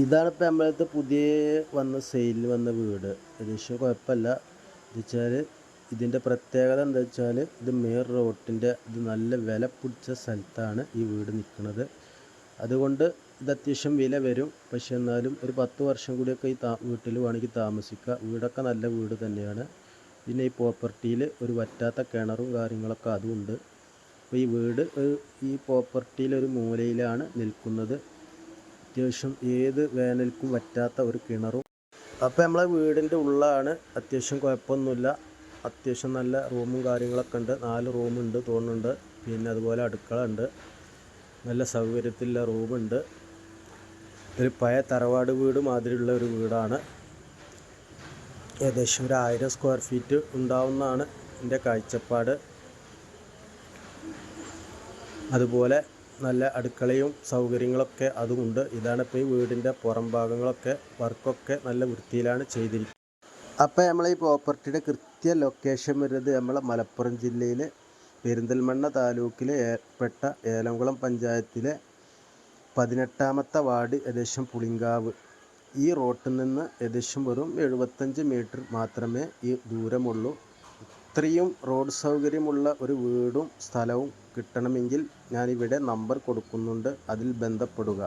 ഇതാണ് ഇപ്പം നമ്മളടുത്ത് പുതിയ സെയിലിന് വന്ന വീട്. ഏകദേശം കുഴപ്പമില്ല. എന്ന് വെച്ചാൽ ഇതിൻ്റെ പ്രത്യേകത എന്താ വെച്ചാൽ ഇത് മെയിൻ റോട്ടിൻ്റെ ഇത് നല്ല വില പിടിച്ച സ്ഥലത്താണ് ഈ വീട് നിൽക്കുന്നത്. അതുകൊണ്ട് ഇത് അത്യാവശ്യം വില വരും. പക്ഷെ എന്നാലും ഒരു 10 വർഷം കൂടിയൊക്കെ ഈ വീട്ടിൽ വേണമെങ്കിൽ താമസിക്കുക. വീടൊക്കെ നല്ല വീട് തന്നെയാണ്. പിന്നെ ഈ പ്രോപ്പർട്ടിയിൽ ഒരു വറ്റാത്ത കിണറും കാര്യങ്ങളൊക്കെ അതുമുണ്ട്. അപ്പോൾ ഈ വീട് ഈ പ്രോപ്പർട്ടിയിൽ ഒരു മൂലയിലാണ് നിൽക്കുന്നത്. അത്യാവശ്യം ഏത് വേനൽക്കും വറ്റാത്ത ഒരു കിണറും. അപ്പോൾ നമ്മളെ വീടിൻ്റെ ഉള്ളാണ്. അത്യാവശ്യം കുഴപ്പമൊന്നുമില്ല. അത്യാവശ്യം നല്ല റൂമും കാര്യങ്ങളൊക്കെ ഉണ്ട്. 4 റൂമുണ്ട് തോന്നുന്നുണ്ട്. പിന്നെ അതുപോലെ അടുക്കള ഉണ്ട്. നല്ല സൗകര്യത്തിലുള്ള റൂമുണ്ട്. ഒരു പഴയ തറവാട് വീട് മാതിരിയുള്ള ഒരു വീടാണ്. ഏകദേശം ഒരു 1000 സ്ക്വയർ ഫീറ്റ് ഉണ്ടാവുന്നതാണ് എൻ്റെ കാഴ്ചപ്പാട്. അതുപോലെ നല്ല അടുക്കളയും സൗകര്യങ്ങളൊക്കെ അതുമുണ്ട്. ഇതാണ് ഇപ്പോൾ ഈ വീടിൻ്റെ പുറം ഭാഗങ്ങളൊക്കെ വർക്കൊക്കെ നല്ല വൃത്തിയിലാണ് ചെയ്തിരിക്കുന്നത്. അപ്പോൾ നമ്മളെ ഈ പ്രോപ്പർട്ടിയുടെ ലൊക്കേഷൻ വരുന്നത് നമ്മളെ മലപ്പുറം ജില്ലയിലെ പെരിന്തൽമണ്ണ താലൂക്കിലെ പെട്ട ഏലംകുളം പഞ്ചായത്തിലെ 18ാമത്തെ വാർഡ്, ഏകദേശം പുളിങ്കാവ്. ഈ റോട്ടിൽ നിന്ന് ഏകദേശം വെറും 75 മീറ്റർ മാത്രമേ ഈ ദൂരമുള്ളൂ. ഇത്രയും റോഡ് സൗകര്യമുള്ള ഒരു വീടും സ്ഥലവും കിട്ടണമെങ്കിൽ ഞാനിവിടെ നമ്പർ കൊടുക്കുന്നുണ്ട്, അതിൽ ബന്ധപ്പെടുക.